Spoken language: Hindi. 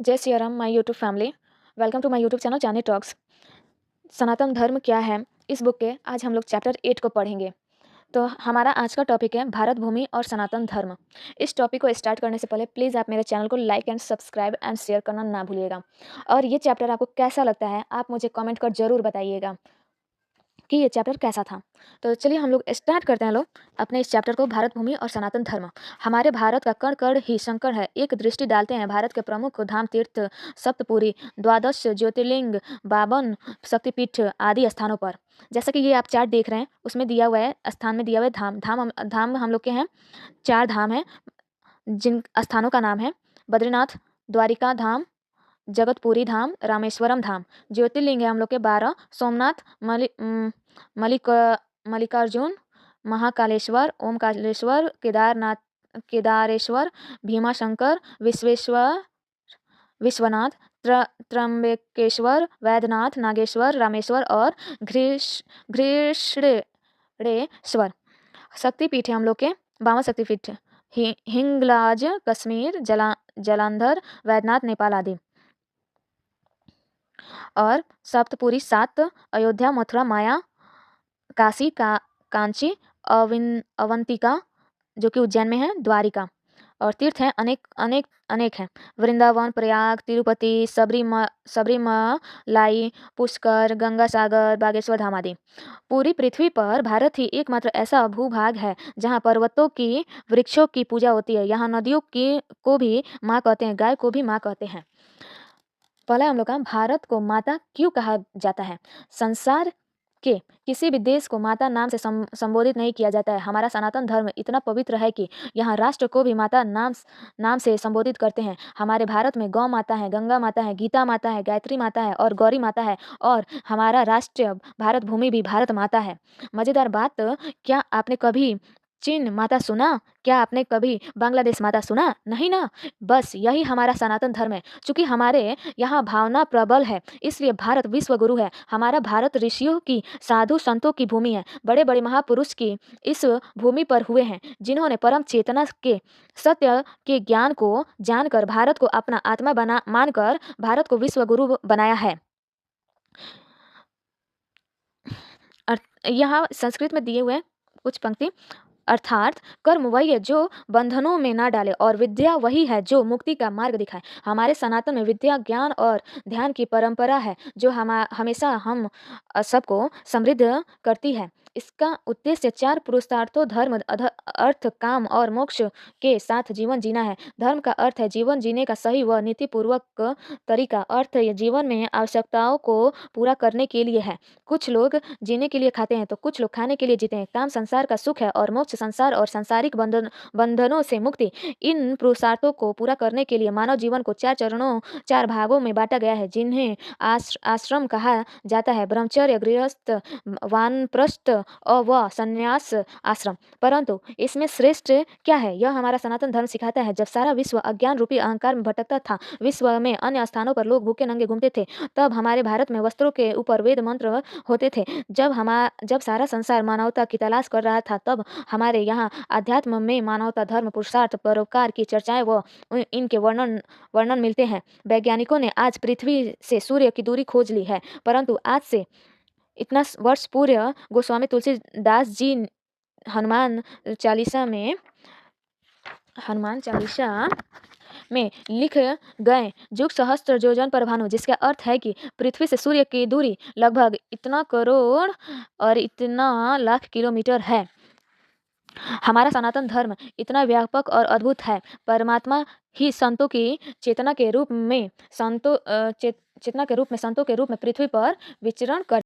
जय Siya Ram my YouTube family. Welcome to my YouTube channel Jaani talks. Sanatan Dharma क्या है, इस बुक के आज हम लोग चैप्टर 8 को पढ़ेंगे। तो हमारा आज का टॉपिक है भारत भूमि और सनातन धर्म। इस टॉपिक को स्टार्ट करने से पहले प्लीज़ आप मेरे चैनल को like and subscribe and share करना ना भूलिएगा। और ये चैप्टर आपको कैसा लगता है आप मुझे कमेंट कर ज़रूर बताइएगा कि ये चैप्टर कैसा था। तो चलिए हम लोग स्टार्ट करते हैं लोग अपने इस चैप्टर को, भारत भूमि और सनातन धर्म। हमारे भारत का कण कण ही शंकर है। एक दृष्टि डालते हैं भारत के प्रमुख धाम तीर्थ सप्तपुरी, द्वादश ज्योतिर्लिंग, 52 शक्तिपीठ आदि स्थानों पर। जैसा कि ये आप चार्ट देख रहे हैं उसमें दिया हुआ है, स्थान में दिया हुआ है धाम हम लोग के हैं 4 धाम हैं, जिन स्थानों का नाम है बद्रीनाथ, द्वारिका धाम, जगतपुरी धाम, रामेश्वरम धाम। ज्योतिर्लिंग है हम लोग के 12, सोमनाथ, मलिक मल्लिकार्जुन, महाकालेश्वर, ओमकारेश्वर, केदारेश्वर, भीमाशंकर, विश्वनाथ, त्र्यंबकेश्वर, वैद्यनाथ, नागेश्वर, रामेश्वर और घृष्णेश्वर। शक्तिपीठ है हम लोग के 52 शक्तिपीठ, हिंगलाज कश्मीर, जलंधर, वैद्यनाथ नेपाल आदि। और सप्तपुरी 7, अयोध्या, मथुरा, माया, काशी, कांची, अवंतिका जो कि उज्जैन में है, द्वारिका। और तीर्थ हैं अनेक हैं, वृंदावन, प्रयाग, तिरुपति, सबरीमलाई, पुष्कर, गंगा सागर, बागेश्वर धाम आदि। पूरी पृथ्वी पर भारत ही एकमात्र ऐसा भूभाग है जहाँ पर्वतों की, वृक्षों की पूजा होती है। यहाँ नदियों को भी माँ कहते हैं, गाय को भी माँ कहते हैं। पहला हम लोग का भारत को माता क्यों कहा जाता है। संसार के किसी भी देश को माता नाम से संबोधित नहीं किया जाता है। हमारा सनातन धर्म इतना पवित्र है कि यहाँ राष्ट्र को भी माता नाम से संबोधित करते हैं। हमारे भारत में गौ माता है, गंगा माता है, गीता माता है, गायत्री माता है और गौरी माता है। और हमारा राष्ट्र भारत भूमि भी भारत माता है। मज़ेदार बात, क्या आपने कभी चीन माता सुना? क्या आपने कभी बांग्लादेश माता सुना? नहीं ना। बस यही हमारा सनातन धर्म है। चूँकि हमारे यहाँ भावना प्रबल है इसलिए भारत विश्व गुरु है। हमारा भारत ऋषियों की, साधु संतों की भूमि है। बड़े बड़े महापुरुष की इस भूमि पर हुए हैं, जिन्होंने परम चेतना के सत्य के ज्ञान को जानकर भारत को अपना आत्मा मानकर भारत को विश्व गुरु बनाया है। यहाँ संस्कृत में दिए हुए कुछ पंक्ति, अर्थात कर्म वही है जो बंधनों में ना डाले और विद्या वही है जो मुक्ति का मार्ग दिखाए। हमारे सनातन में विद्या, ज्ञान और ध्यान की परंपरा है जो हमेशा हम सबको समृद्ध करती है। इसका उद्देश्य 4 पुरुषार्थों धर्म, अर्थ, काम और मोक्ष के साथ जीवन जीना है। धर्म का अर्थ है जीवन जीने का सही व नीतिपूर्वक तरीका। अर्थ जीवन में आवश्यकताओं को पूरा करने के लिए है। कुछ लोग जीने के लिए खाते हैं तो कुछ लोग खाने के लिए जीते हैं। काम संसार का सुख है और मोक्ष संसार और सांसारिक बंधनों से मुक्ति। इन पुरुषार्थों को पूरा करने के लिए मानव जीवन को 4 भागों में बांटा गया है, जिन्हें आश्रम कहा जाता है: ब्रह्मचर्य, गृहस्थ, वानप्रस्थ व संन्यास आश्रम। परंतु इसमें श्रेष्ठ क्या है, यह हमारा सनातन धर्म सिखाता है। जब सारा विश्व अज्ञान रूपी अहंकार में भटकता था, विश्व में अन्य स्थानों पर लोग भूखे नंगे घूमते थे, तब हमारे भारत में वस्त्रों के ऊपर वेद मंत्र होते थे। जब सारा संसार मानवता की तलाश कर रहा था, तब हमारे यहाँ अध्यात्म में मानवता, धर्म, पुरुषार्थ, परोपकार की चर्चाएं व इनके वर्णन मिलते हैं। वैज्ञानिकों ने आज पृथ्वी से सूर्य की दूरी खोज ली है, परंतु आज से इतना वर्ष पूर्व गोस्वामी तुलसीदास जी हनुमान चालीसा में लिख गए युग सहस्त्र योजन पर भानु, जिसका अर्थ है कि पृथ्वी से सूर्य की दूरी लगभग इतना करोड़ और इतना लाख किलोमीटर है। हमारा सनातन धर्म इतना व्यापक और अद्भुत है। परमात्मा ही संतों की चेतना के रूप में संतों के रूप में पृथ्वी पर विचरण कर